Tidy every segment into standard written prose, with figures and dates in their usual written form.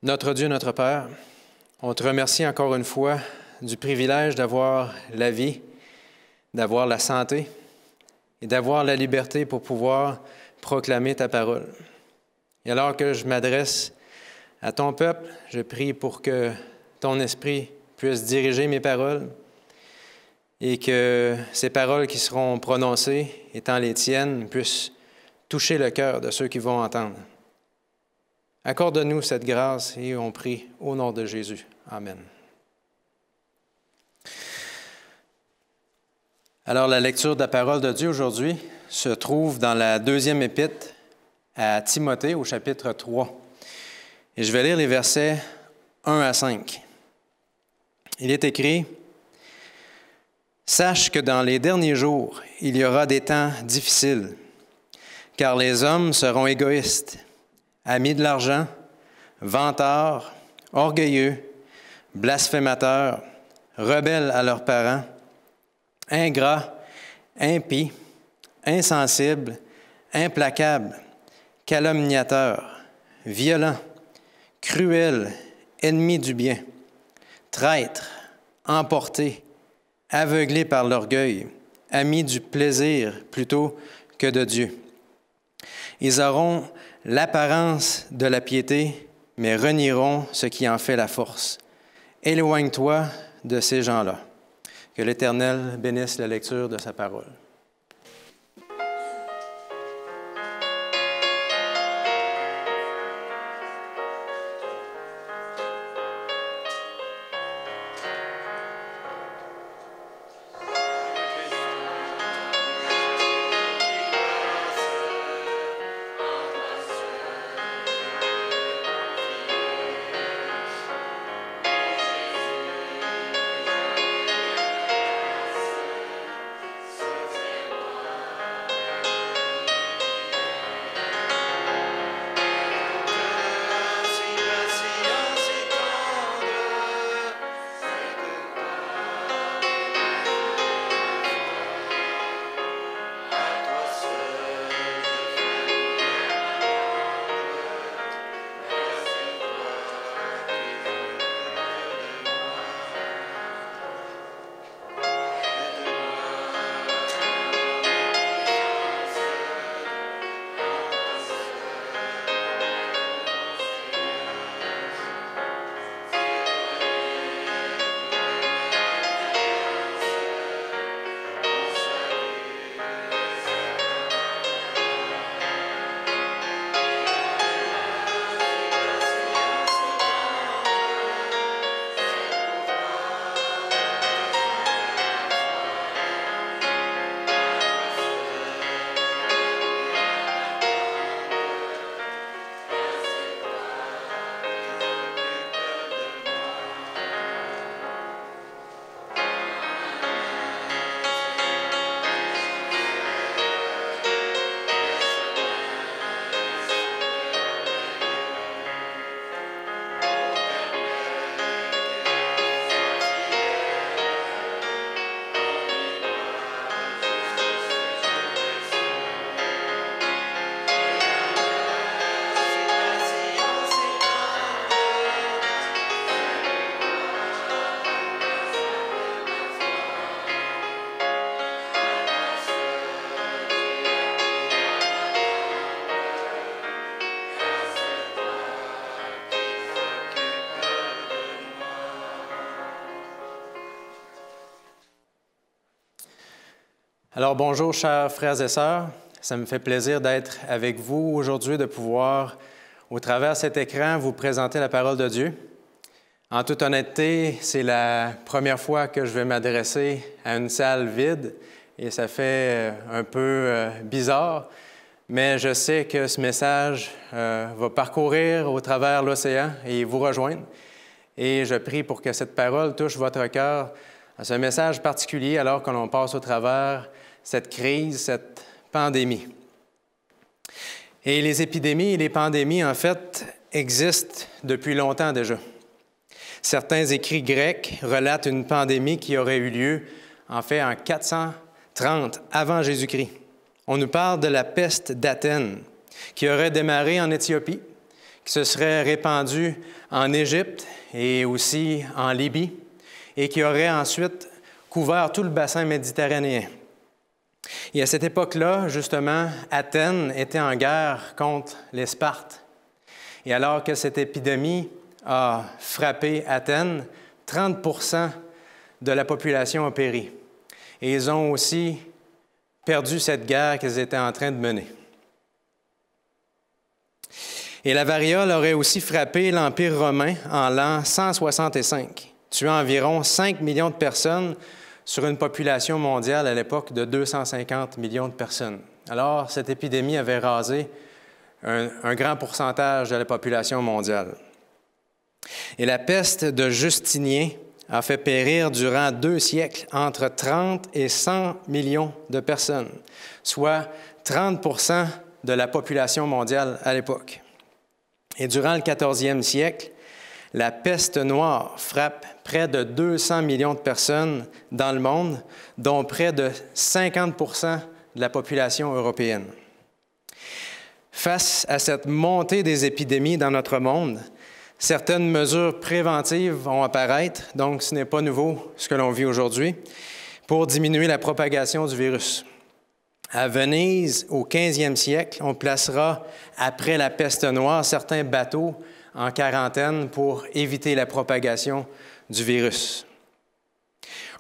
Notre Dieu, notre Père, on te remercie encore une fois du privilège d'avoir la vie, d'avoir la santé et d'avoir la liberté pour pouvoir proclamer ta parole. Et alors que je m'adresse à ton peuple, je prie pour que ton esprit puisse diriger mes paroles et que ces paroles qui seront prononcées, étant les tiennes, puissent toucher le cœur de ceux qui vont entendre. Accorde-nous cette grâce et on prie au nom de Jésus. Amen. Alors, la lecture de la parole de Dieu aujourd'hui se trouve dans la deuxième épître à Timothée au chapitre 3. Et je vais lire les versets 1 à 5. Il est écrit: « Sache que dans les derniers jours, il y aura des temps difficiles, car les hommes seront égoïstes, amis de l'argent, vantards, orgueilleux, blasphémateurs, rebelles à leurs parents, ingrats, impies, insensibles, implacables, calomniateurs, violents, cruels, ennemis du bien, traîtres, emportés, aveuglés par l'orgueil, amis du plaisir plutôt que de Dieu. Ils auront l'apparence de la piété, mais renieront ce qui en fait la force. Éloigne-toi de ces gens-là. » Que l'Éternel bénisse la lecture de sa parole. Alors bonjour chers frères et sœurs, ça me fait plaisir d'être avec vous aujourd'hui, de pouvoir, au travers de cet écran, vous présenter la parole de Dieu. En toute honnêteté, c'est la première fois que je vais m'adresser à une salle vide et ça fait un peu bizarre, mais je sais que ce message va parcourir au travers l'océan et vous rejoindre. Et je prie pour que cette parole touche votre cœur à ce message particulier alors que l'on passe au travers cette crise, cette pandémie. Et les épidémies et les pandémies, en fait, existent depuis longtemps déjà. Certains écrits grecs relatent une pandémie qui aurait eu lieu, en fait, en 430 avant Jésus-Christ. On nous parle de la peste d'Athènes, qui aurait démarré en Éthiopie, qui qui se serait répandu en Égypte et aussi en Libye et qui aurait ensuite couvert tout le bassin méditerranéen. Et à cette époque-là, justement, Athènes était en guerre contre les Spartes. Et alors que cette épidémie a frappé Athènes, 30% de la population a péri. Et ils ont aussi perdu cette guerre qu'ils étaient en train de mener. Et la variole aurait aussi frappé l'Empire romain en l'an 165, tuant environ 5 millions de personnes sur une population mondiale à l'époque de 250 millions de personnes. Alors, cette épidémie avait rasé un grand pourcentage de la population mondiale. Et la peste de Justinien a fait périr durant 2 siècles entre 30 et 100 millions de personnes, soit 30% de la population mondiale à l'époque. Et durant le 14e siècle, la peste noire frappe près de 200 millions de personnes dans le monde, dont près de 50% de la population européenne. Face à cette montée des épidémies dans notre monde, certaines mesures préventives vont apparaître, donc ce n'est pas nouveau ce que l'on vit aujourd'hui, pour diminuer la propagation du virus. À Venise, au 15e siècle, on placera, après la peste noire, certains bateaux en quarantaine pour éviter la propagation du virus.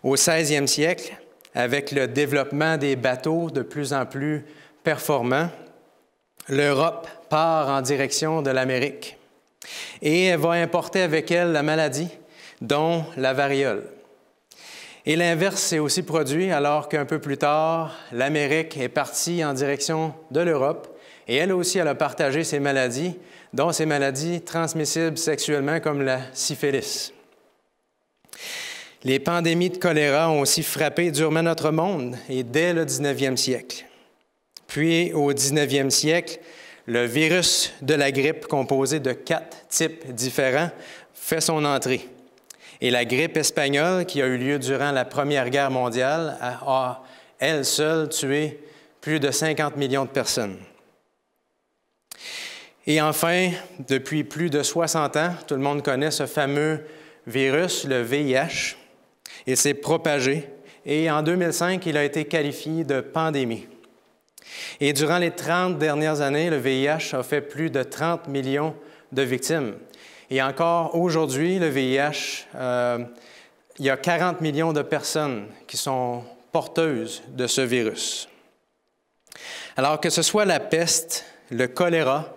Au 16e siècle, avec le développement des bateaux de plus en plus performants, l'Europe part en direction de l'Amérique et elle va importer avec elle la maladie, dont la variole. Et l'inverse s'est aussi produit alors qu'un peu plus tard, l'Amérique est partie en direction de l'Europe et elle aussi, elle a partagé ses maladies, dont ces maladies transmissibles sexuellement comme la syphilis. Les pandémies de choléra ont aussi frappé durement notre monde et dès le 19e siècle. Puis, au 19e siècle, le virus de la grippe, composé de 4 types différents, fait son entrée. Et la grippe espagnole, qui a eu lieu durant la Première Guerre mondiale, a, elle seule, tué plus de 50 millions de personnes. Et enfin, depuis plus de 60 ans, tout le monde connaît ce fameux virus, le VIH. Il s'est propagé et en 2005, il a été qualifié de pandémie. Et durant les 30 dernières années, le VIH a fait plus de 30 millions de victimes. Et encore aujourd'hui, le VIH, il y a 40 millions de personnes qui sont porteuses de ce virus. Alors que ce soit la peste, le choléra,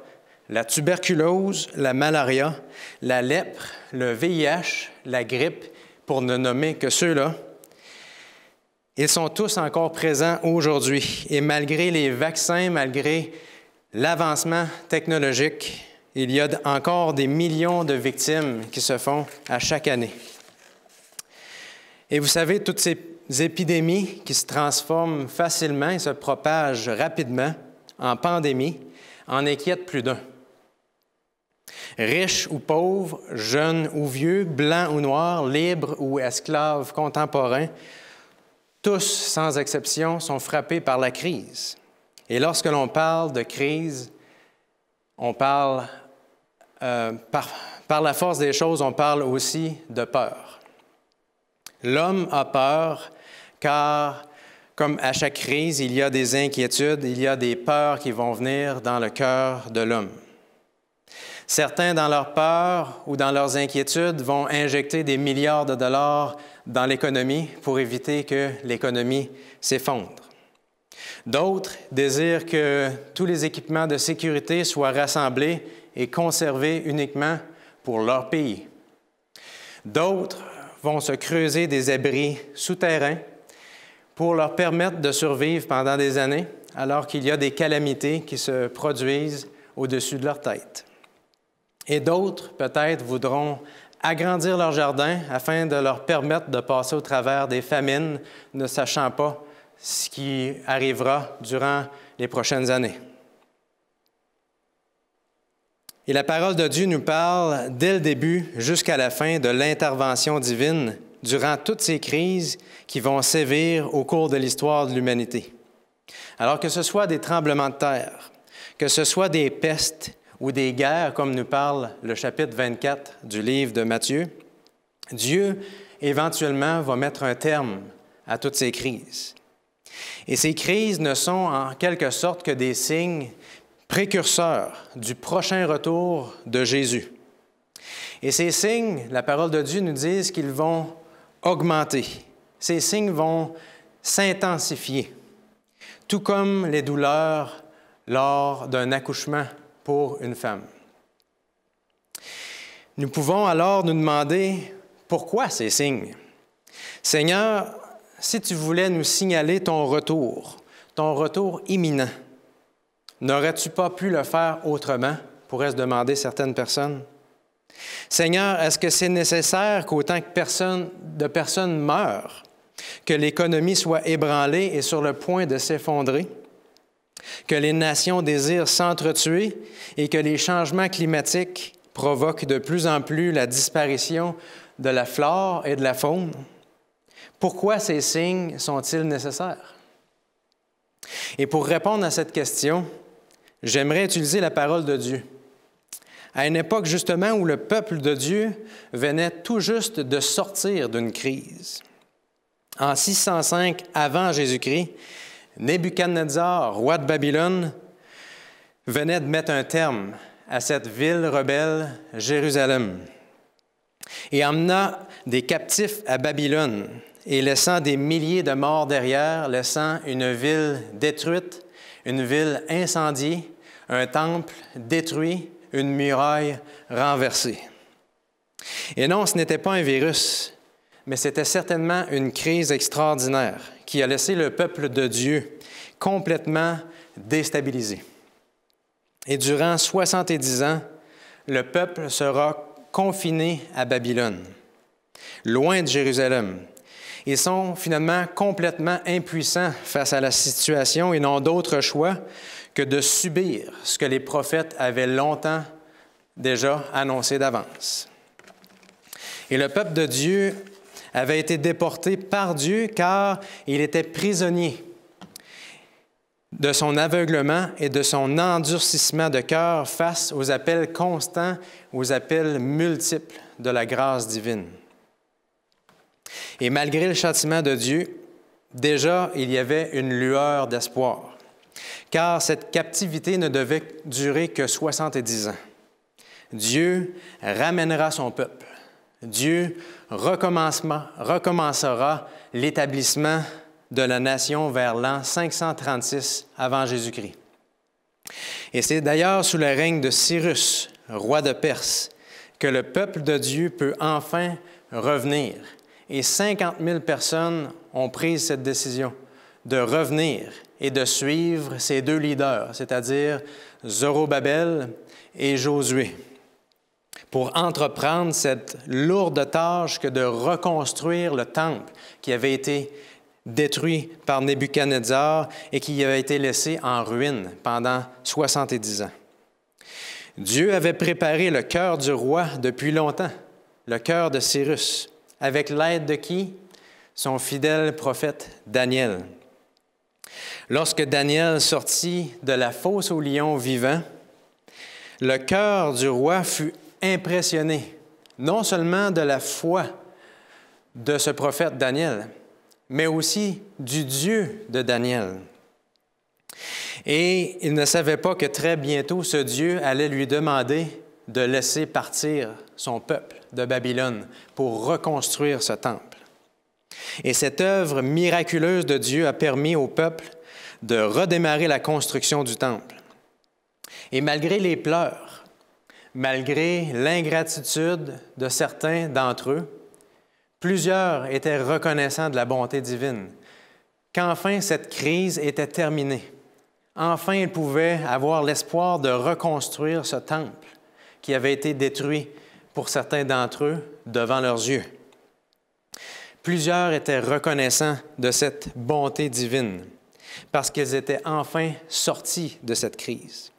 la tuberculose, la malaria, la lèpre, le VIH, la grippe, pour ne nommer que ceux-là, ils sont tous encore présents aujourd'hui. Et malgré les vaccins, malgré l'avancement technologique, il y a encore des millions de victimes qui se font à chaque année. Et vous savez, toutes ces épidémies qui se transforment facilement et se propagent rapidement en pandémie en inquiètent plus d'un. Riches ou pauvres, jeunes ou vieux, blancs ou noirs, libres ou esclaves contemporains, tous, sans exception, sont frappés par la crise. Et lorsque l'on parle de crise, on parle, par la force des choses, on parle aussi de peur. L'homme a peur car, comme à chaque crise, il y a des inquiétudes, il y a des peurs qui vont venir dans le cœur de l'homme. Certains, dans leur peur ou dans leurs inquiétudes, vont injecter des milliards de dollars dans l'économie pour éviter que l'économie s'effondre. D'autres désirent que tous les équipements de sécurité soient rassemblés et conservés uniquement pour leur pays. D'autres vont se creuser des abris souterrains pour leur permettre de survivre pendant des années alors qu'il y a des calamités qui se produisent au-dessus de leur tête. Et d'autres, peut-être, voudront agrandir leur jardin afin de leur permettre de passer au travers des famines, ne sachant pas ce qui arrivera durant les prochaines années. Et la parole de Dieu nous parle, dès le début jusqu'à la fin, de l'intervention divine durant toutes ces crises qui vont sévir au cours de l'histoire de l'humanité. Alors que ce soit des tremblements de terre, que ce soit des pestes ou des guerres, comme nous parle le chapitre 24 du livre de Matthieu, Dieu, éventuellement, va mettre un terme à toutes ces crises. Et ces crises ne sont en quelque sorte que des signes précurseurs du prochain retour de Jésus. Et ces signes, la parole de Dieu nous dit qu'ils vont augmenter. Ces signes vont s'intensifier, tout comme les douleurs lors d'un accouchement pour une femme. Nous pouvons alors nous demander pourquoi ces signes. Seigneur, si tu voulais nous signaler ton retour imminent, n'aurais-tu pas pu le faire autrement, pourraient se demander certaines personnes. Seigneur, est-ce que c'est nécessaire qu'autant de personnes meurent, que l'économie soit ébranlée et sur le point de s'effondrer, que les nations désirent s'entretuer et que les changements climatiques provoquent de plus en plus la disparition de la flore et de la faune? Pourquoi ces signes sont-ils nécessaires? Et pour répondre à cette question, j'aimerais utiliser la parole de Dieu. À une époque justement où le peuple de Dieu venait tout juste de sortir d'une crise. En 605 avant Jésus-Christ, Nebuchadnezzar, roi de Babylone, venait de mettre un terme à cette ville rebelle, Jérusalem, et emmena des captifs à Babylone, et laissant des milliers de morts derrière, laissant une ville détruite, une ville incendiée, un temple détruit, une muraille renversée. Et non, ce n'était pas un virus, mais c'était certainement une crise extraordinaire qui a laissé le peuple de Dieu complètement déstabilisé. Et durant 70 ans, le peuple sera confiné à Babylone, loin de Jérusalem. Ils sont finalement complètement impuissants face à la situation et n'ont d'autre choix que de subir ce que les prophètes avaient longtemps déjà annoncé d'avance. Et le peuple de Dieu avait été déporté par Dieu car il était prisonnier de son aveuglement et de son endurcissement de cœur face aux appels constants, aux appels multiples de la grâce divine. Et malgré le châtiment de Dieu, déjà il y avait une lueur d'espoir, car cette captivité ne devait durer que 70 ans. Dieu ramènera son peuple. Dieu recommencera l'établissement de la nation vers l'an 536 avant Jésus-Christ. Et c'est d'ailleurs sous le règne de Cyrus, roi de Perse, que le peuple de Dieu peut enfin revenir. Et 50 000 personnes ont pris cette décision de revenir et de suivre ces deux leaders, c'est-à-dire Zorobabel et Josué, pour entreprendre cette lourde tâche que de reconstruire le temple qui avait été détruit par Nebuchadnezzar et qui avait été laissé en ruine pendant 70 ans. Dieu avait préparé le cœur du roi depuis longtemps, le cœur de Cyrus, avec l'aide de qui? Son fidèle prophète Daniel. Lorsque Daniel sortit de la fosse aux lions vivants, le cœur du roi fut impressionné, non seulement de la foi de ce prophète Daniel, mais aussi du Dieu de Daniel. Et il ne savait pas que très bientôt, ce Dieu allait lui demander de laisser partir son peuple de Babylone pour reconstruire ce temple. Et cette œuvre miraculeuse de Dieu a permis au peuple de redémarrer la construction du temple. Et malgré les pleurs, malgré l'ingratitude de certains d'entre eux, plusieurs étaient reconnaissants de la bonté divine, qu'enfin cette crise était terminée. Enfin, ils pouvaient avoir l'espoir de reconstruire ce temple qui avait été détruit pour certains d'entre eux devant leurs yeux. Plusieurs étaient reconnaissants de cette bonté divine parce qu'ils étaient enfin sortis de cette crise.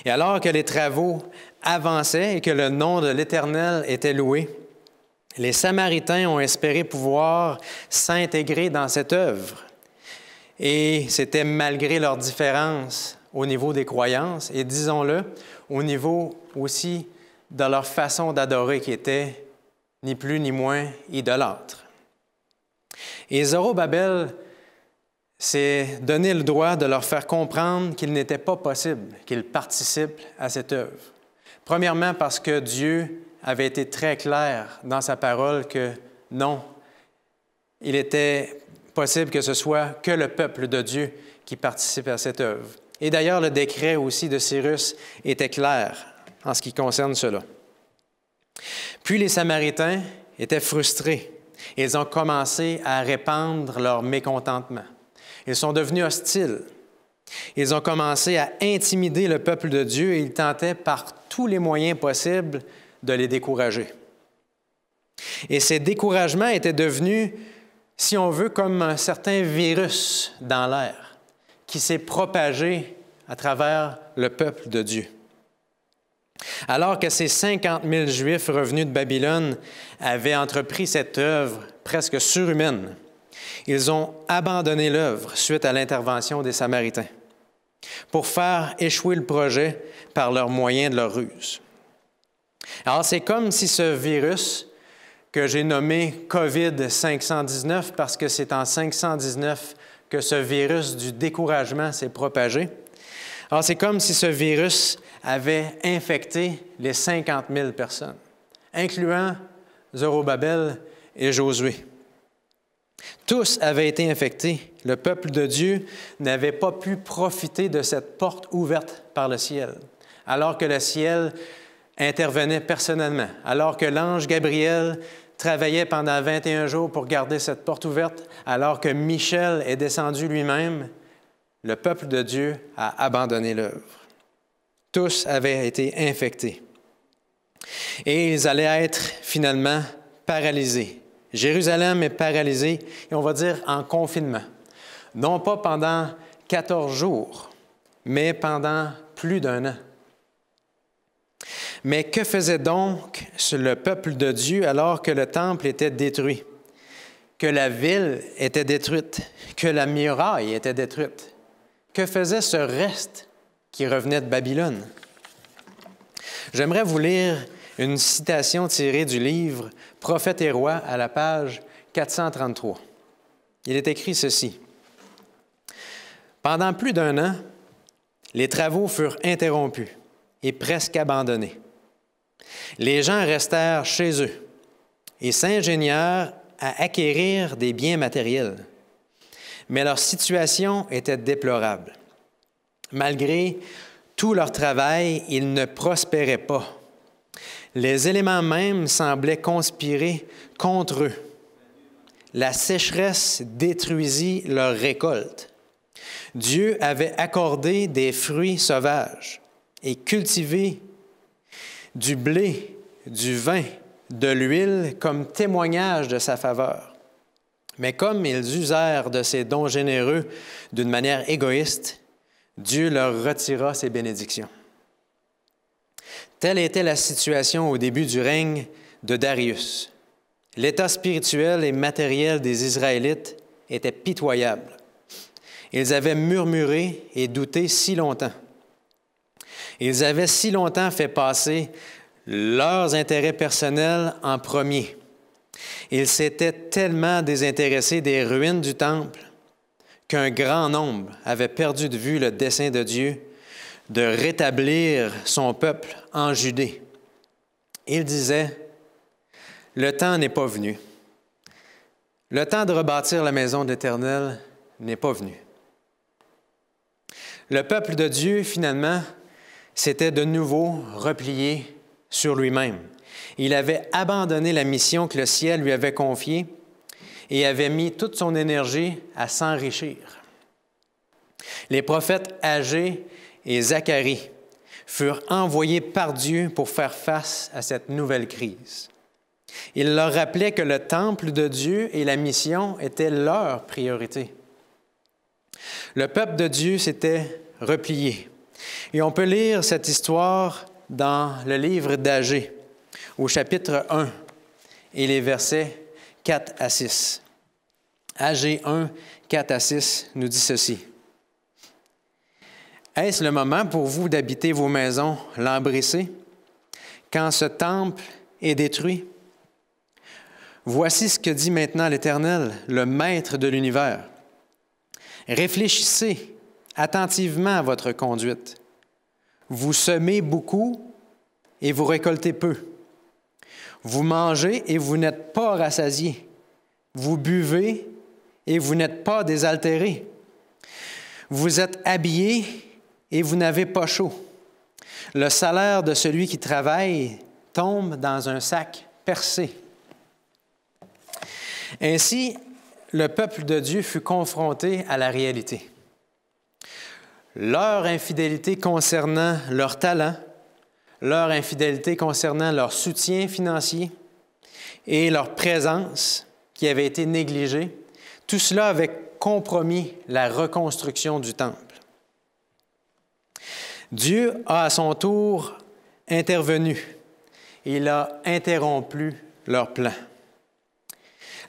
Et alors que les travaux avançaient et que le nom de l'Éternel était loué, les Samaritains ont espéré pouvoir s'intégrer dans cette œuvre. Et c'était malgré leurs différences au niveau des croyances et, disons-le, au niveau aussi de leur façon d'adorer qui était ni plus ni moins idolâtre. Et Zorobabel s'est donné le droit de leur faire comprendre qu'il n'était pas possible qu'ils participent à cette œuvre. Premièrement, parce que Dieu avait été très clair dans sa parole que non, il était possible que ce soit que le peuple de Dieu qui participe à cette œuvre. Et d'ailleurs, le décret aussi de Cyrus était clair en ce qui concerne cela. Puis les Samaritains étaient frustrés. Ils ont commencé à répandre leur mécontentement. Ils sont devenus hostiles. Ils ont commencé à intimider le peuple de Dieu et ils tentaient par tous les moyens possibles de les décourager. Et ces découragements étaient devenus, si on veut, comme un certain virus dans l'air qui s'est propagé à travers le peuple de Dieu. Alors que ces 50 000 Juifs revenus de Babylone avaient entrepris cette œuvre presque surhumaine, ils ont abandonné l'œuvre suite à l'intervention des Samaritains pour faire échouer le projet par leurs moyens de leur ruse. Alors, c'est comme si ce virus que j'ai nommé COVID-519, parce que c'est en 519 que ce virus du découragement s'est propagé. Alors, c'est comme si ce virus avait infecté les 50 000 personnes, incluant Zorobabel et Josué. Tous avaient été infectés. Le peuple de Dieu n'avait pas pu profiter de cette porte ouverte par le ciel, alors que le ciel intervenait personnellement, alors que l'ange Gabriel travaillait pendant 21 jours pour garder cette porte ouverte, alors que Michel est descendu lui-même, le peuple de Dieu a abandonné l'œuvre. Tous avaient été infectés. Et ils allaient être finalement paralysés. Jérusalem est paralysée, et on va dire en confinement. Non pas pendant 14 jours, mais pendant plus d'1 an. Mais que faisait donc le peuple de Dieu alors que le temple était détruit, que la ville était détruite, que la muraille était détruite? Que faisait ce reste qui revenait de Babylone? J'aimerais vous lire une citation tirée du livre « Prophètes et rois » à la page 433. Il est écrit ceci. « Pendant plus d'1 an, les travaux furent interrompus et presque abandonnés. Les gens restèrent chez eux et s'ingénièrent à acquérir des biens matériels. Mais leur situation était déplorable. Malgré tout leur travail, ils ne prospéraient pas. Les éléments mêmes semblaient conspirer contre eux. La sécheresse détruisit leur récolte. Dieu avait accordé des fruits sauvages et cultivé du blé, du vin, de l'huile comme témoignage de sa faveur. Mais comme ils usèrent de ces dons généreux d'une manière égoïste, Dieu leur retira ses bénédictions. Telle était la situation au début du règne de Darius. L'état spirituel et matériel des Israélites était pitoyable. Ils avaient murmuré et douté si longtemps. Ils avaient si longtemps fait passer leurs intérêts personnels en premier. Ils s'étaient tellement désintéressés des ruines du temple qu'un grand nombre avait perdu de vue le dessein de Dieu de rétablir son peuple en Judée. Il disait, « Le temps n'est pas venu. Le temps de rebâtir la maison de l'Éternel n'est pas venu. » Le peuple de Dieu, finalement, s'était de nouveau replié sur lui-même. Il avait abandonné la mission que le ciel lui avait confiée et avait mis toute son énergie à s'enrichir. Les prophètes Agé et Zacharie furent envoyés par Dieu pour faire face à cette nouvelle crise. Il leur rappelait que le temple de Dieu et la mission étaient leur priorité. Le peuple de Dieu s'était replié. Et on peut lire cette histoire dans le livre d'Agé, au chapitre 1, et les versets 4 à 6. Agé 1, 4 à 6 nous dit ceci. « Est-ce le moment pour vous d'habiter vos maisons lambrissées quand ce temple est détruit? Voici ce que dit maintenant l'Éternel, le Maître de l'univers. Réfléchissez attentivement à votre conduite. Vous semez beaucoup et vous récoltez peu. Vous mangez et vous n'êtes pas rassasiés. Vous buvez et vous n'êtes pas désaltérés. Vous êtes habillés et vous n'avez pas chaud. Le salaire de celui qui travaille tombe dans un sac percé. Ainsi, le peuple de Dieu fut confronté à la réalité. Leur infidélité concernant leur talent, leur infidélité concernant leur soutien financier et leur présence qui avait été négligée, tout cela avait compromis la reconstruction du temple. Dieu a à son tour intervenu. Il a interrompu leur plan.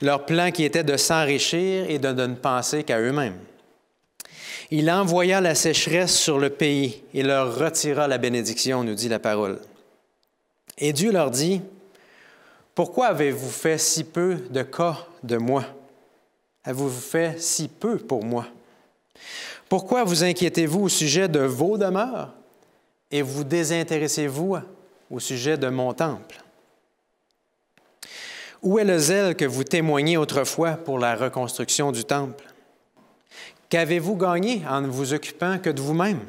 Leur plan qui était de s'enrichir et de ne penser qu'à eux-mêmes. Il envoya la sécheresse sur le pays et leur retira la bénédiction, nous dit la parole. Et Dieu leur dit, « Pourquoi avez-vous fait si peu de cas de moi? Avez-vous fait si peu pour moi? Pourquoi vous inquiétez-vous au sujet de vos demeures et vous désintéressez-vous au sujet de mon temple? Où est le zèle que vous témoignez autrefois pour la reconstruction du temple? Qu'avez-vous gagné en ne vous occupant que de vous-même?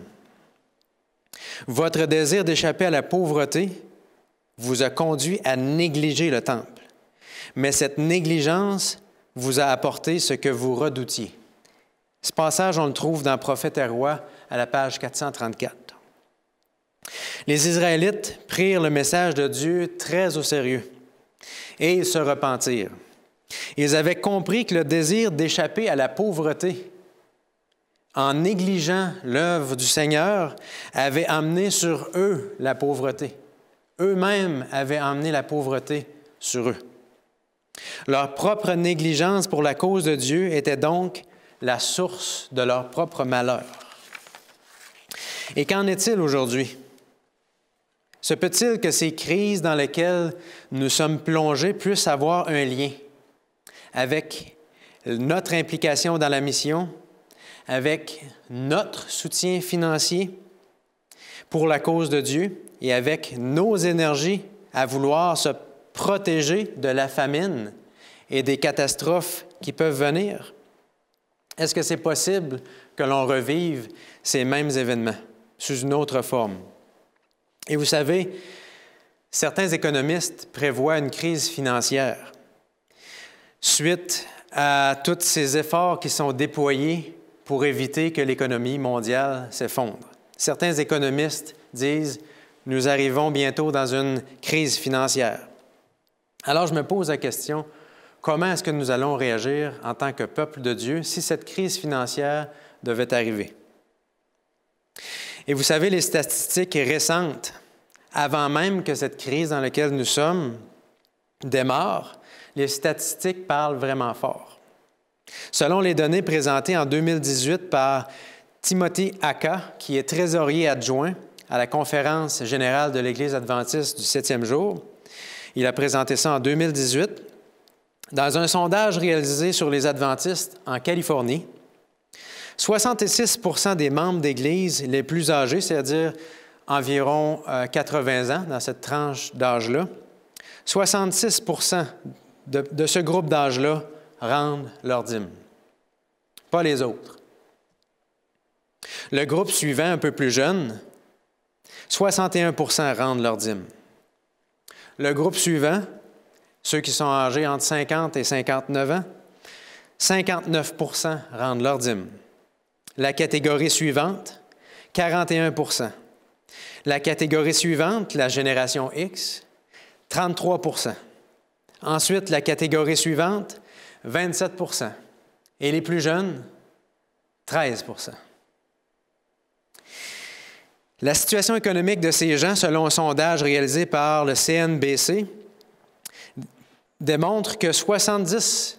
Votre désir d'échapper à la pauvreté vous a conduit à négliger le temple, mais cette négligence vous a apporté ce que vous redoutiez. » Ce passage, on le trouve dans Prophète et Roi à la page 434. Les Israélites prirent le message de Dieu très au sérieux et ils se repentirent. Ils avaient compris que le désir d'échapper à la pauvreté en négligeant l'œuvre du Seigneur avait amené sur eux la pauvreté. Eux-mêmes avaient amené la pauvreté sur eux. Leur propre négligence pour la cause de Dieu était donc la source de leur propre malheur. Et qu'en est-il aujourd'hui? Se peut-il que ces crises dans lesquelles nous sommes plongés puissent avoir un lien avec notre implication dans la mission, avec notre soutien financier pour la cause de Dieu et avec nos énergies à vouloir se protéger de la famine et des catastrophes qui peuvent venir? Est-ce que c'est possible que l'on revive ces mêmes événements sous une autre forme? Et vous savez, certains économistes prévoient une crise financière suite à tous ces efforts qui sont déployés pour éviter que l'économie mondiale s'effondre. Certains économistes disent « Nous arrivons bientôt dans une crise financière ». Alors je me pose la question, comment est-ce que nous allons réagir en tant que peuple de Dieu si cette crise financière devait arriver? Et vous savez, les statistiques récentes, avant même que cette crise dans laquelle nous sommes démarre, les statistiques parlent vraiment fort. Selon les données présentées en 2018 par Timothy Aka, qui est trésorier adjoint à la Conférence générale de l'Église adventiste du 7e jour, il a présenté ça en 2018, dans un sondage réalisé sur les adventistes en Californie, 66 % des membres d'Église les plus âgés, c'est-à-dire environ 80 ans dans cette tranche d'âge-là, 66 % de ce groupe d'âge-là rendent leur dîme, pas les autres. Le groupe suivant, un peu plus jeune, 61 % rendent leur dîme. Le groupe suivant, ceux qui sont âgés entre 50 et 59 ans, 59 % rendent leur dîme. La catégorie suivante, 41 %. La catégorie suivante, la génération X, 33 %. Ensuite, la catégorie suivante, 27 %. Et les plus jeunes, 13 %. La situation économique de ces gens, selon un sondage réalisé par le CNBC, démontre que 78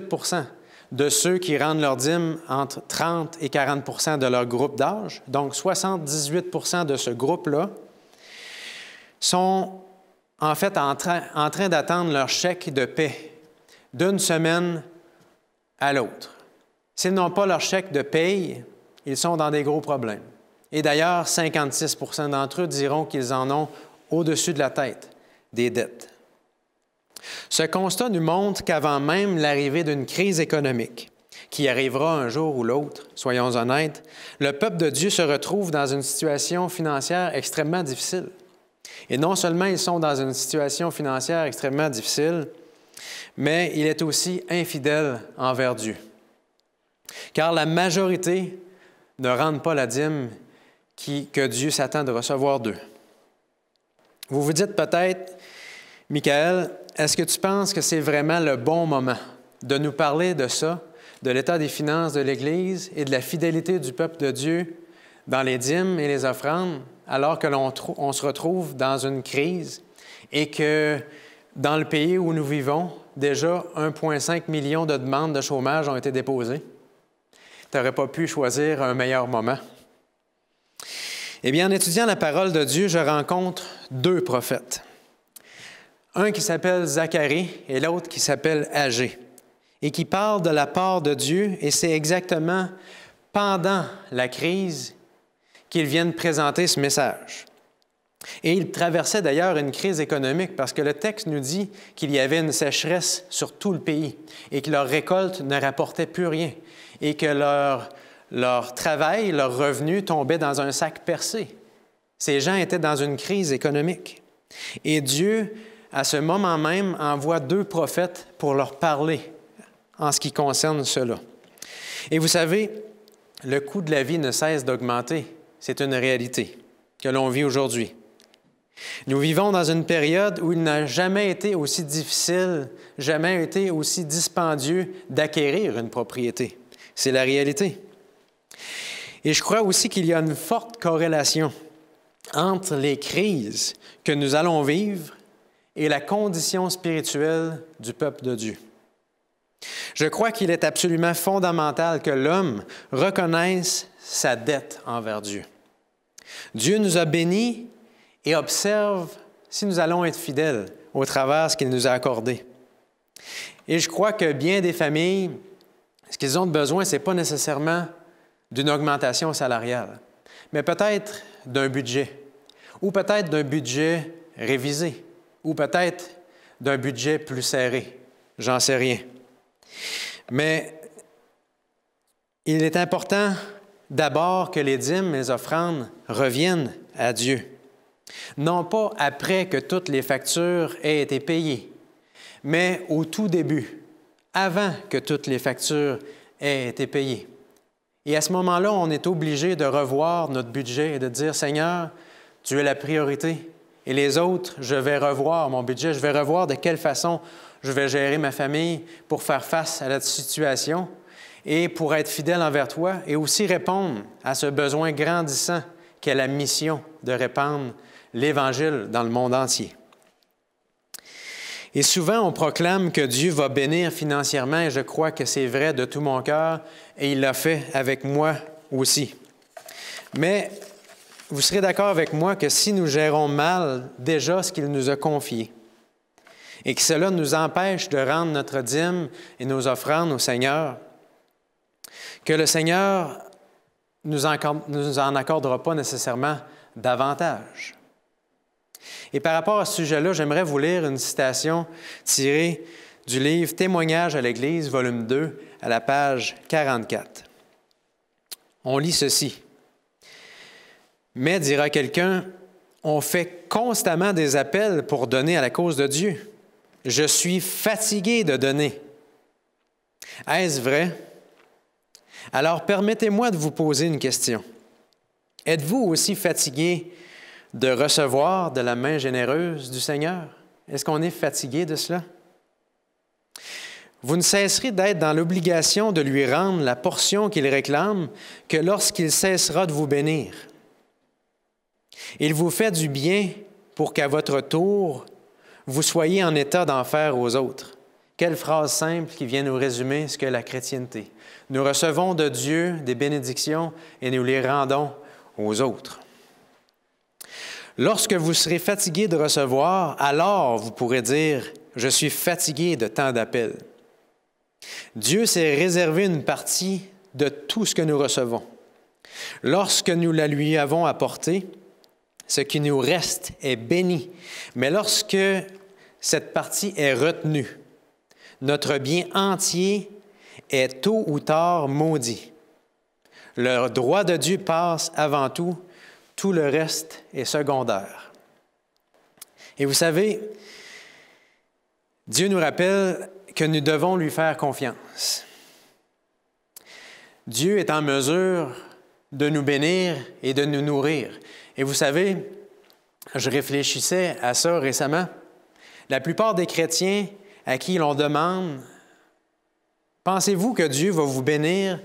% de ceux qui rendent leur dîme entre 30 et 40 % de leur groupe d'âge, donc 78 % de ce groupe-là, sont en fait en train d'attendre leur chèque de paie d'une semaine à l'autre. S'ils n'ont pas leur chèque de paye, ils sont dans des gros problèmes. Et d'ailleurs, 56 % d'entre eux diront qu'ils en ont au-dessus de la tête, des dettes. Ce constat nous montre qu'avant même l'arrivée d'une crise économique, qui arrivera un jour ou l'autre, soyons honnêtes, le peuple de Dieu se retrouve dans une situation financière extrêmement difficile. Et non seulement ils sont dans une situation financière extrêmement difficile, mais il est aussi infidèle envers Dieu. Car la majorité ne rendent pas la dîme que Dieu s'attend de recevoir d'eux. Vous vous dites peut-être, Michael, est-ce que tu penses que c'est vraiment le bon moment de nous parler de ça, de l'état des finances de l'Église et de la fidélité du peuple de Dieu dans les dîmes et les offrandes, alors que on se retrouve dans une crise et que dans le pays où nous vivons, déjà 1,5 million de demandes de chômage ont été déposées? Tu n'aurais pas pu choisir un meilleur moment. Eh bien, en étudiant la parole de Dieu, je rencontre deux prophètes. Un qui s'appelle Zacharie et l'autre qui s'appelle Agé, et qui parle de la part de Dieu, et c'est exactement pendant la crise qu'ils viennent présenter ce message. Et ils traversaient d'ailleurs une crise économique parce que le texte nous dit qu'il y avait une sécheresse sur tout le pays et que leur récolte ne rapportait plus rien et que leur travail, leur revenu tombait dans un sac percé. Ces gens étaient dans une crise économique. Et Dieu, à ce moment même, envoie deux prophètes pour leur parler en ce qui concerne cela. Et vous savez, le coût de la vie ne cesse d'augmenter. C'est une réalité que l'on vit aujourd'hui. Nous vivons dans une période où il n'a jamais été aussi difficile, jamais été aussi dispendieux d'acquérir une propriété. C'est la réalité. Et je crois aussi qu'il y a une forte corrélation entre les crises que nous allons vivre et la condition spirituelle du peuple de Dieu. Je crois qu'il est absolument fondamental que l'homme reconnaisse sa dette envers Dieu. Dieu nous a bénis et observe si nous allons être fidèles au travers de ce qu'il nous a accordé. Et je crois que bien des familles, ce qu'ils ont besoin, ce n'est pas nécessairement d'une augmentation salariale, mais peut-être d'un budget, ou peut-être d'un budget révisé, ou peut-être d'un budget plus serré. J'en sais rien. Mais il est important d'abord que les dîmes et les offrandes reviennent à Dieu. Non pas après que toutes les factures aient été payées, mais au tout début, avant que toutes les factures aient été payées. Et à ce moment-là, on est obligé de revoir notre budget et de dire, « Seigneur, tu es la priorité. Et les autres, je vais revoir mon budget. Je vais revoir de quelle façon je vais gérer ma famille pour faire face à la situation et pour être fidèle envers toi et aussi répondre à ce besoin grandissant qu'est la mission de répandre l'Évangile dans le monde entier. » Et souvent, on proclame que Dieu va bénir financièrement, et je crois que c'est vrai de tout mon cœur, et il l'a fait avec moi aussi. Mais vous serez d'accord avec moi que si nous gérons mal déjà ce qu'il nous a confié, et que cela nous empêche de rendre notre dîme et nos offrandes au Seigneur, que le Seigneur nous en accordera pas nécessairement davantage. Et par rapport à ce sujet-là, j'aimerais vous lire une citation tirée du livre « Témoignages à l'Église », volume 2, à la page 44. On lit ceci. « Mais, dira quelqu'un, on fait constamment des appels pour donner à la cause de Dieu. Je suis fatigué de donner. Est-ce vrai? Alors, permettez-moi de vous poser une question. Êtes-vous aussi fatigué de recevoir de la main généreuse du Seigneur? Est-ce qu'on est fatigué de cela? Vous ne cesserez d'être dans l'obligation de lui rendre la portion qu'il réclame que lorsqu'il cessera de vous bénir. Il vous fait du bien pour qu'à votre tour, vous soyez en état d'en faire aux autres, Quelle phrase simple qui vient nous résumer ce qu'est la chrétienté. Nous recevons de Dieu des bénédictions et nous les rendons aux autres. Lorsque vous serez fatigué de recevoir, alors vous pourrez dire « Je suis fatigué de tant d'appels ». Dieu s'est réservé une partie de tout ce que nous recevons. Lorsque nous la lui avons apporté, ce qui nous reste est béni. Mais lorsque cette partie est retenue, notre bien entier est tôt ou tard maudit. Le droit de Dieu passe avant tout, tout le reste est secondaire. Et vous savez, Dieu nous rappelle que nous devons lui faire confiance. Dieu est en mesure de nous bénir et de nous nourrir. Et vous savez, je réfléchissais à ça récemment. La plupart des chrétiens à qui l'on demande « Pensez-vous que Dieu va vous bénir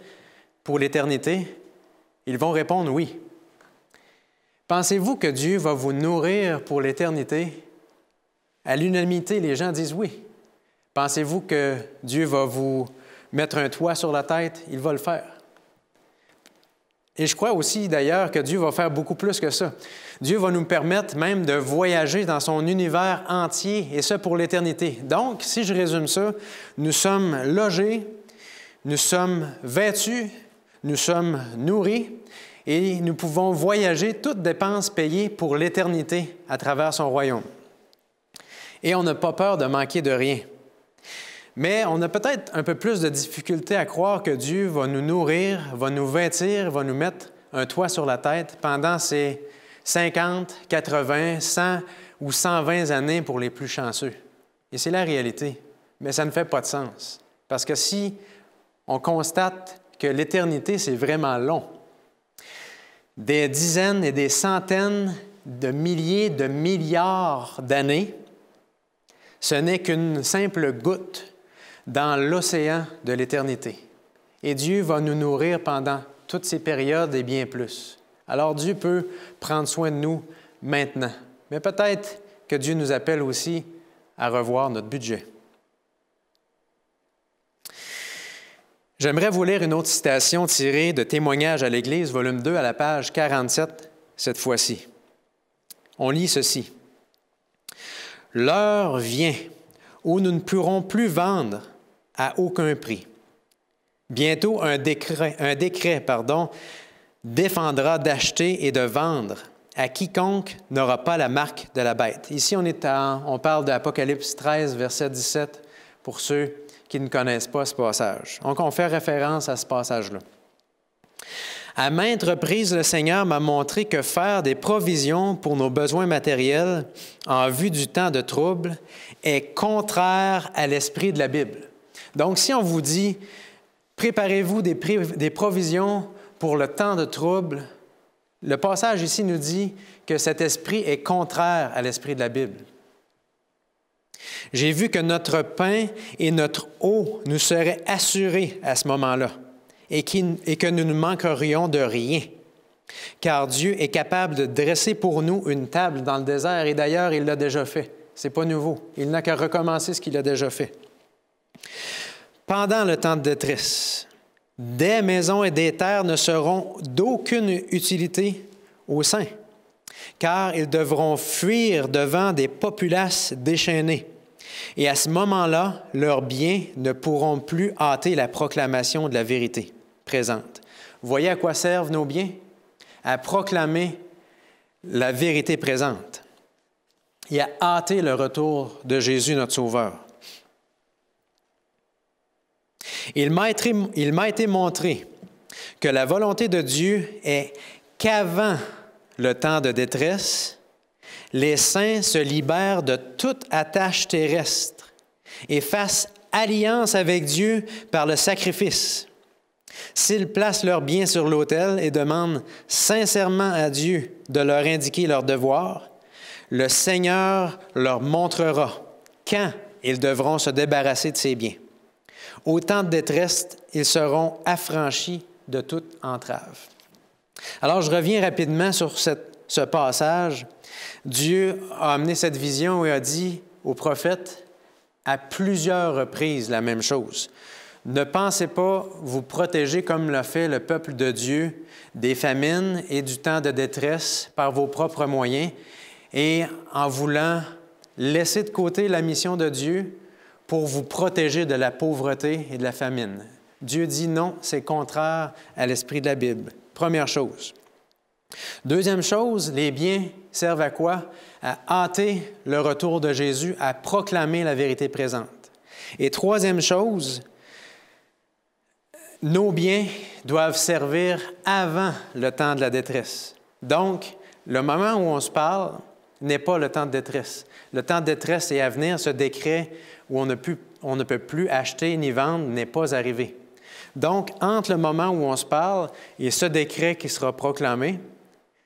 pour l'éternité? » Ils vont répondre « Oui. » Pensez-vous que Dieu va vous nourrir pour l'éternité? À l'unanimité, les gens disent « Oui. » Pensez-vous que Dieu va vous mettre un toit sur la tête? Il va le faire. Et je crois aussi, d'ailleurs, que Dieu va faire beaucoup plus que ça. Dieu va nous permettre même de voyager dans son univers entier, et ça pour l'éternité. Donc, si je résume ça, nous sommes logés, nous sommes vêtus, nous sommes nourris, et nous pouvons voyager, toutes dépenses payées pour l'éternité à travers son royaume. Et on n'a pas peur de manquer de rien. Mais on a peut-être un peu plus de difficulté à croire que Dieu va nous nourrir, va nous vêtir, va nous mettre un toit sur la tête pendant ces 50, 80, 100 ou 120 années pour les plus chanceux. Et c'est la réalité. Mais ça ne fait pas de sens. Parce que si on constate que l'éternité, c'est vraiment long, des dizaines et des centaines de milliers de milliards d'années, ce n'est qu'une simple goutte dans l'océan de l'éternité. Et Dieu va nous nourrir pendant toutes ces périodes et bien plus. Alors Dieu peut prendre soin de nous maintenant. Mais peut-être que Dieu nous appelle aussi à revoir notre budget. J'aimerais vous lire une autre citation tirée de Témoignages à l'Église, volume 2, à la page 47, cette fois-ci. On lit ceci. « L'heure vient où nous ne pourrons plus vendre à aucun prix. Bientôt, un décret défendra d'acheter et de vendre à quiconque n'aura pas la marque de la bête. » Ici, on parle d'Apocalypse 13, verset 17, pour ceux qui ne connaissent pas ce passage. Donc, on fait référence à ce passage-là. À maintes reprises, le Seigneur m'a montré que faire des provisions pour nos besoins matériels en vue du temps de trouble est contraire à l'esprit de la Bible. Donc, si on vous dit « Préparez-vous des provisions pour le temps de trouble », le passage ici nous dit que cet esprit est contraire à l'esprit de la Bible. J'ai vu que notre pain et notre eau nous seraient assurés à ce moment-là et que nous ne manquerions de rien. Car Dieu est capable de dresser pour nous une table dans le désert, et d'ailleurs, il l'a déjà fait. Ce n'est pas nouveau. Il n'a qu'à recommencer ce qu'il a déjà fait. Pendant le temps de détresse, des maisons et des terres ne seront d'aucune utilité aux saints, car ils devront fuir devant des populaces déchaînées. Et à ce moment-là, leurs biens ne pourront plus hâter la proclamation de la vérité présente. Vous voyez à quoi servent nos biens? À proclamer la vérité présente et à hâter le retour de Jésus, notre Sauveur. Il m'a été montré que la volonté de Dieu est qu'avant le temps de détresse, les saints se libèrent de toute attache terrestre et fassent alliance avec Dieu par le sacrifice. S'ils placent leurs biens sur l'autel et demandent sincèrement à Dieu de leur indiquer leurs devoirs, le Seigneur leur montrera quand ils devront se débarrasser de ces biens. Au temps de détresse, ils seront affranchis de toute entrave. Alors, je reviens rapidement sur ce passage. Dieu a amené cette vision et a dit au prophète, à plusieurs reprises la même chose. Ne pensez pas vous protéger comme l'a fait le peuple de Dieu des famines et du temps de détresse par vos propres moyens et en voulant laisser de côté la mission de Dieu pour vous protéger de la pauvreté et de la famine. Dieu dit non, c'est contraire à l'esprit de la Bible. Première chose. Deuxième chose, les biens servent à quoi? À hâter le retour de Jésus, à proclamer la vérité présente. Et troisième chose, nos biens doivent servir avant le temps de la détresse. Donc, le moment où on se parle n'est pas le temps de détresse. Le temps de détresse est à venir. Ce décret où on ne peut plus acheter ni vendre n'est pas arrivé. Donc, entre le moment où on se parle et ce décret qui sera proclamé,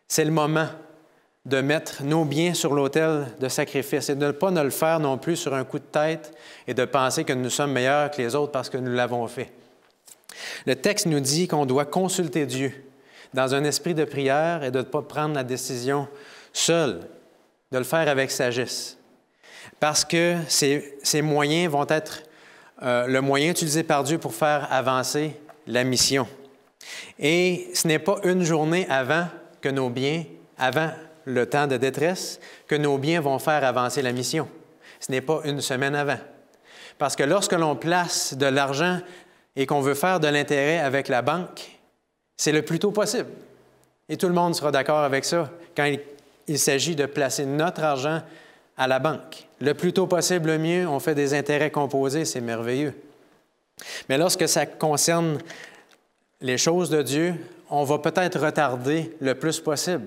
c'est le moment de mettre nos biens sur l'autel de sacrifice et de ne pas le faire non plus sur un coup de tête et de penser que nous sommes meilleurs que les autres parce que nous l'avons fait. Le texte nous dit qu'on doit consulter Dieu dans un esprit de prière et de ne pas prendre la décision seul, de le faire avec sagesse. Parce que ces moyens vont être le moyen utilisé par Dieu pour faire avancer la mission. Et ce n'est pas une journée avant que nos biens, avant le temps de détresse, que nos biens vont faire avancer la mission. Ce n'est pas une semaine avant. Parce que lorsque l'on place de l'argent et qu'on veut faire de l'intérêt avec la banque, c'est le plus tôt possible. Et tout le monde sera d'accord avec ça quand il s'agit de placer notre argent à la banque. Le plus tôt possible, le mieux, on fait des intérêts composés, c'est merveilleux. Mais lorsque ça concerne les choses de Dieu, on va peut-être retarder le plus possible.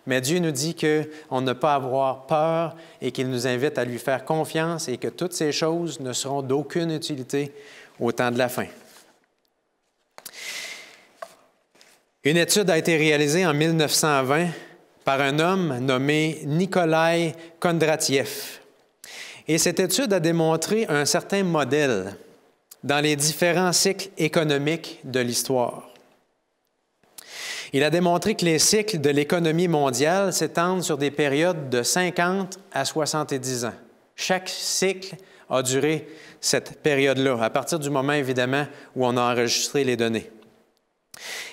Mais Dieu nous dit qu'on n'a pas à avoir peur et qu'il nous invite à lui faire confiance et que toutes ces choses ne seront d'aucune utilité au temps de la fin. Une étude a été réalisée en 1920 par un homme nommé Nikolai Kondratiev. Et cette étude a démontré un certain modèle dans les différents cycles économiques de l'histoire. Il a démontré que les cycles de l'économie mondiale s'étendent sur des périodes de 50 à 70 ans. Chaque cycle a duré cette période-là, à partir du moment, évidemment, où on a enregistré les données.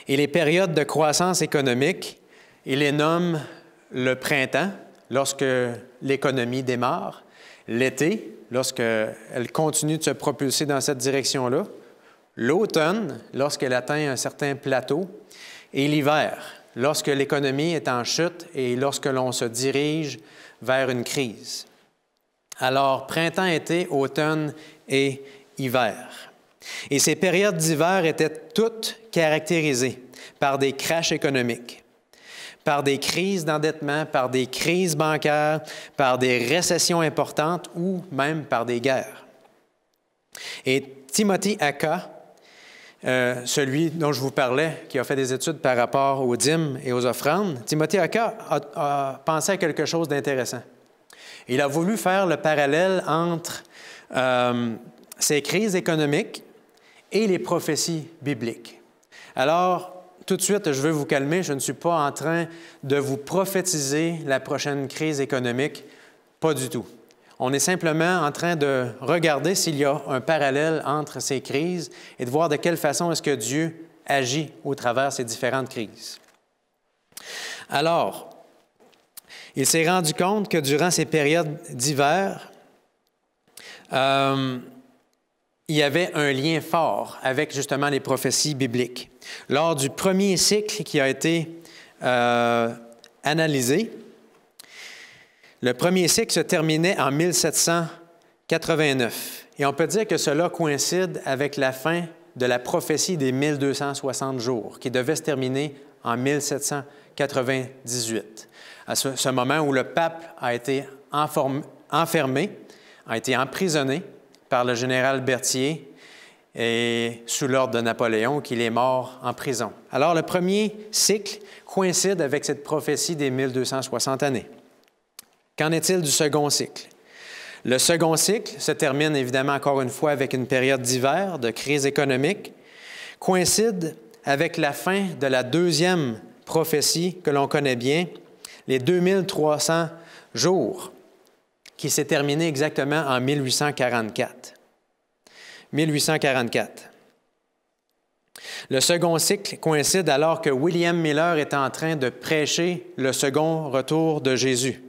Et les périodes de croissance économique, il les nomme le printemps, lorsque l'économie démarre, l'été, lorsqu'elle continue de se propulser dans cette direction-là, l'automne, lorsqu'elle atteint un certain plateau, et l'hiver, lorsque l'économie est en chute et lorsque l'on se dirige vers une crise. Alors, printemps, été, automne et hiver. Et ces périodes d'hiver étaient toutes caractérisées par des crashs économiques, par des crises d'endettement, par des crises bancaires, par des récessions importantes ou même par des guerres. Et Timothy Aka, celui dont je vous parlais, qui a fait des études par rapport aux dîmes et aux offrandes, Timothy Aka a pensé à quelque chose d'intéressant. Il a voulu faire le parallèle entre ces crises économiques et les prophéties bibliques. Alors, tout de suite, je veux vous calmer, je ne suis pas en train de vous prophétiser la prochaine crise économique, pas du tout. On est simplement en train de regarder s'il y a un parallèle entre ces crises et de voir de quelle façon est-ce que Dieu agit au travers de ces différentes crises. Alors, il s'est rendu compte que durant ces périodes d'hiver, il y avait un lien fort avec justement les prophéties bibliques. Lors du premier cycle qui a été analysé, le premier cycle se terminait en 1789. Et on peut dire que cela coïncide avec la fin de la prophétie des 1260 jours, qui devait se terminer en 1798. À ce moment où le pape a été enfermé, a été emprisonné par le général Berthier et sous l'ordre de Napoléon, qu'il est mort en prison. Alors, le premier cycle coïncide avec cette prophétie des 1260 années. Qu'en est-il du second cycle? Le second cycle se termine évidemment encore une fois avec une période d'hiver, de crise économique, coïncide avec la fin de la deuxième prophétie que l'on connaît bien, les 2300 jours, qui s'est terminé exactement en 1844. 1844. Le second cycle coïncide alors que William Miller est en train de prêcher le second retour de Jésus.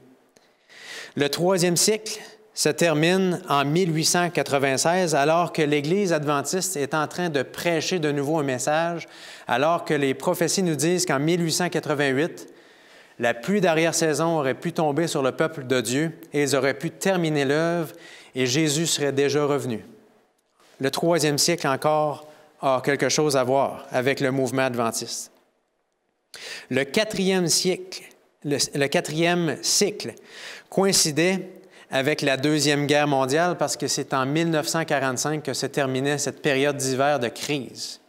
Le troisième cycle se termine en 1896 alors que l'Église adventiste est en train de prêcher de nouveau un message, alors que les prophéties nous disent qu'en 1888, la pluie d'arrière-saison aurait pu tomber sur le peuple de Dieu et ils auraient pu terminer l'œuvre et Jésus serait déjà revenu. Le troisième cycle encore a quelque chose à voir avec le mouvement adventiste. Le quatrième cycle coïncidait avec la Deuxième Guerre mondiale parce que c'est en 1945 que se terminait cette période d'hiver de crise.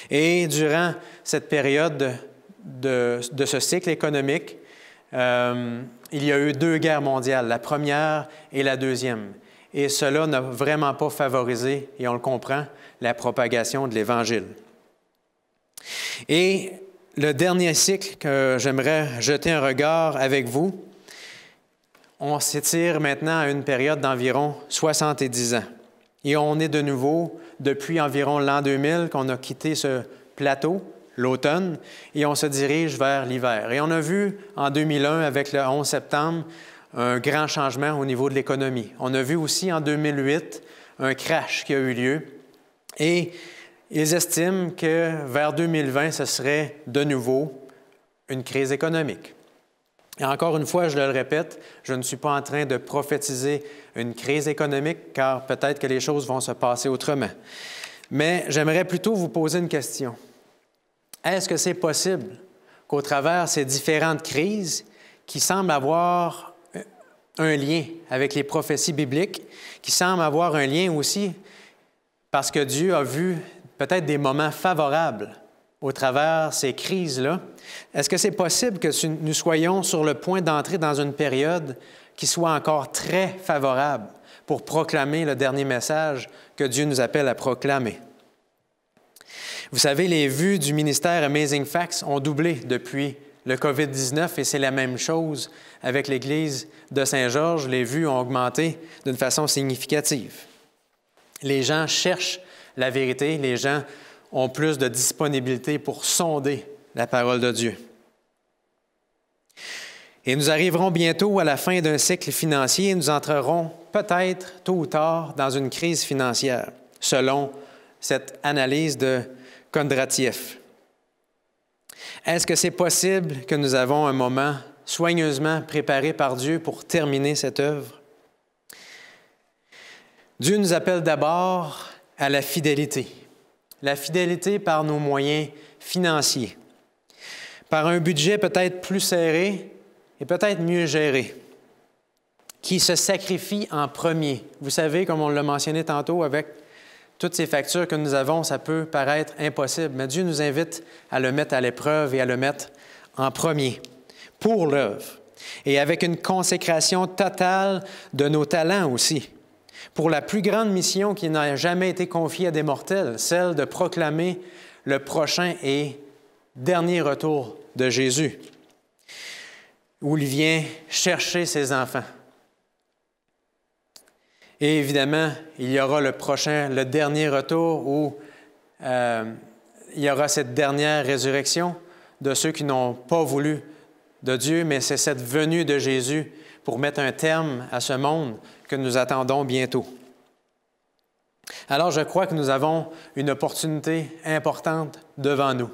Et durant cette période de ce cycle économique, il y a eu 2 guerres mondiales, la première et la deuxième. Et cela n'a vraiment pas favorisé, et on le comprend, la propagation de l'Évangile. Et le dernier cycle que j'aimerais jeter un regard avec vous, on s'étire maintenant à une période d'environ 70 ans. Et on est de nouveau, depuis environ l'an 2000, qu'on a quitté ce plateau, l'automne, et on se dirige vers l'hiver. Et on a vu en 2001, avec le 11 septembre, un grand changement au niveau de l'économie. On a vu aussi en 2008 un crash qui a eu lieu et ils estiment que vers 2020, ce serait de nouveau une crise économique. Et encore une fois, je le répète, je ne suis pas en train de prophétiser une crise économique car peut-être que les choses vont se passer autrement. Mais j'aimerais plutôt vous poser une question. Est-ce que c'est possible qu'au travers de ces différentes crises qui semblent avoir un lien avec les prophéties bibliques, qui semblent avoir un lien aussi parce que Dieu a vu peut-être des moments favorables au travers de ces crises-là. Est-ce que c'est possible que nous soyons sur le point d'entrer dans une période qui soit encore très favorable pour proclamer le dernier message que Dieu nous appelle à proclamer? Vous savez, les vues du ministère Amazing Facts ont doublé depuis le COVID-19 et c'est la même chose avec l'Église de Saint-Georges. Les vues ont augmenté d'une façon significative. Les gens cherchent la vérité, les gens ont plus de disponibilité pour sonder la parole de Dieu. Et nous arriverons bientôt à la fin d'un cycle financier et nous entrerons peut-être tôt ou tard dans une crise financière, selon cette analyse de Kondratiev. Est-ce que c'est possible que nous avons un moment soigneusement préparé par Dieu pour terminer cette œuvre? Dieu nous appelle d'abord à la fidélité. La fidélité par nos moyens financiers, par un budget peut-être plus serré et peut-être mieux géré, qui se sacrifie en premier. Vous savez, comme on l'a mentionné tantôt, avec toutes ces factures que nous avons, ça peut paraître impossible, mais Dieu nous invite à le mettre à l'épreuve et à le mettre en premier pour l'œuvre. Et avec une consécration totale de nos talents aussi, pour la plus grande mission qui n'a jamais été confiée à des mortels, celle de proclamer le prochain et dernier retour de Jésus, où il vient chercher ses enfants. Et évidemment, il y aura le dernier retour où il y aura cette dernière résurrection de ceux qui n'ont pas voulu de Dieu, mais c'est cette venue de Jésus pour mettre un terme à ce monde que nous attendons bientôt. Alors, je crois que nous avons une opportunité importante devant nous.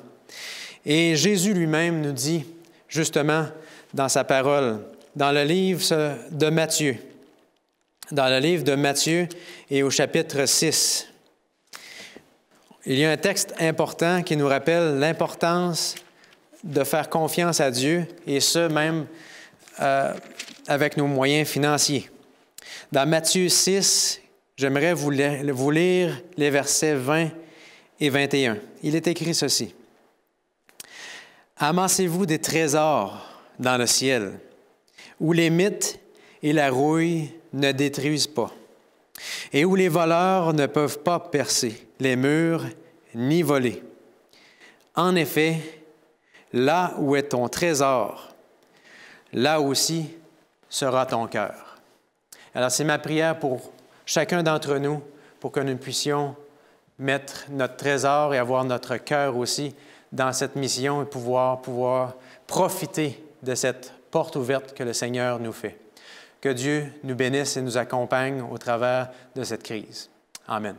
Et Jésus lui-même nous dit, justement, dans sa parole, dans le livre de Matthieu, et au chapitre 6, il y a un texte important qui nous rappelle l'importance de faire confiance à Dieu, et ce, même avec nos moyens financiers. Dans Matthieu 6, j'aimerais vous lire les versets 20 et 21. Il est écrit ceci. « Amassez-vous des trésors dans le ciel, où les mythes et la rouille ne détruisent pas, et où les voleurs ne peuvent pas percer les murs ni voler. En effet, là où est ton trésor, là aussi sera ton cœur. » Alors, c'est ma prière pour chacun d'entre nous, pour que nous puissions mettre notre trésor et avoir notre cœur aussi dans cette mission et pouvoir profiter de cette porte ouverte que le Seigneur nous fait. Que Dieu nous bénisse et nous accompagne au travers de cette crise. Amen.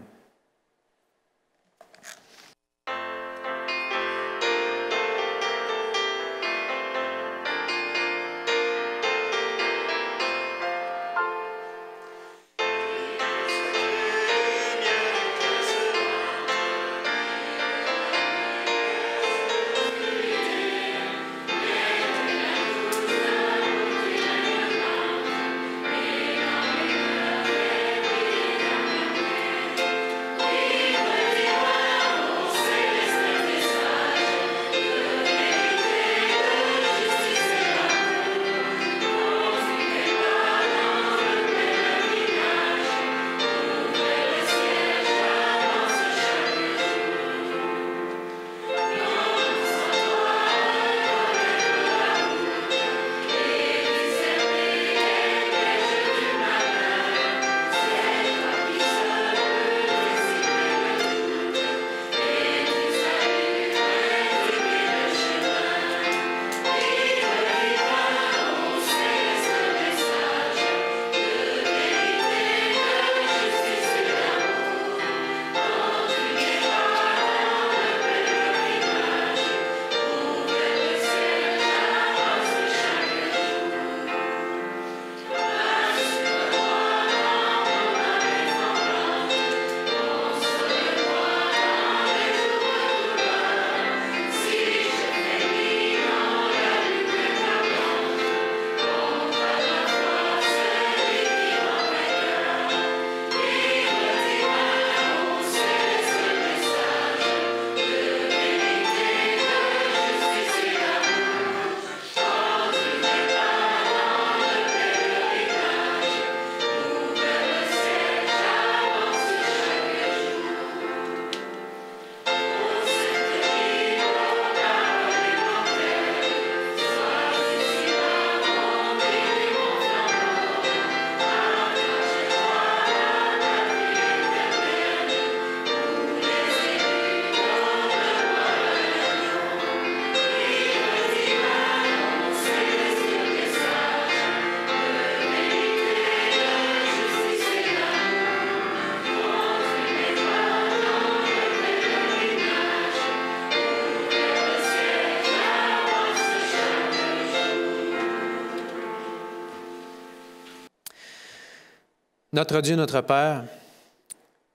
Notre Dieu, notre Père,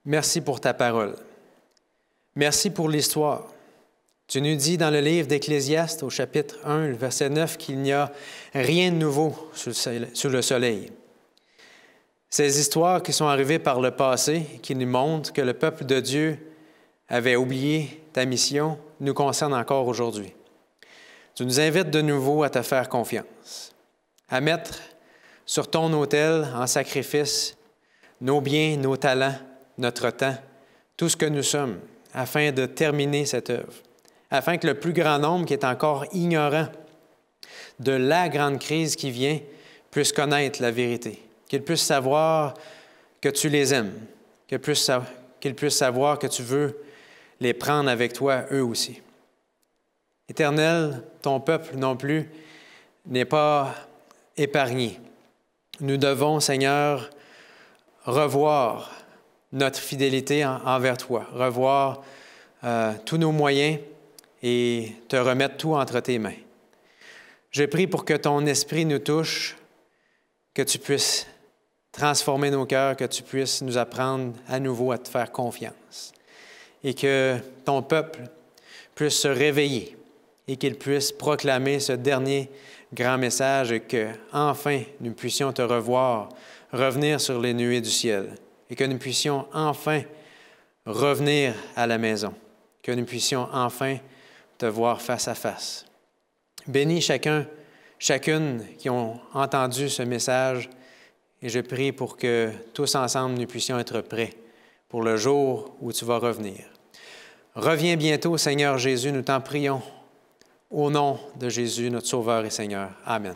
merci pour ta parole. Merci pour l'histoire. Tu nous dis dans le livre d'Ecclésiaste, au chapitre 1, le verset 9, qu'il n'y a rien de nouveau sous le soleil. Ces histoires qui sont arrivées par le passé, qui nous montrent que le peuple de Dieu avait oublié ta mission, nous concernent encore aujourd'hui. Tu nous invites de nouveau à te faire confiance, à mettre sur ton autel en sacrifice nos biens, nos talents, notre temps, tout ce que nous sommes, afin de terminer cette œuvre, afin que le plus grand nombre qui est encore ignorant de la grande crise qui vient puisse connaître la vérité, qu'ils puissent savoir que tu les aimes, qu'ils puissent savoir que tu veux les prendre avec toi eux aussi. Éternel, ton peuple non plus n'est pas épargné. Nous devons, Seigneur, revoir notre fidélité envers toi, revoir tous nos moyens et te remettre tout entre tes mains. Je prie pour que ton esprit nous touche, que tu puisses transformer nos cœurs, que tu puisses nous apprendre à nouveau à te faire confiance et que ton peuple puisse se réveiller et qu'il puisse proclamer ce dernier grand message et que, enfin, nous puissions te revoir, revenir sur les nuées du ciel et que nous puissions enfin revenir à la maison, que nous puissions enfin te voir face à face. Bénis chacune qui ont entendu ce message et je prie pour que tous ensemble nous puissions être prêts pour le jour où tu vas revenir. Reviens bientôt, Seigneur Jésus, nous t'en prions. Au nom de Jésus, notre Sauveur et Seigneur. Amen.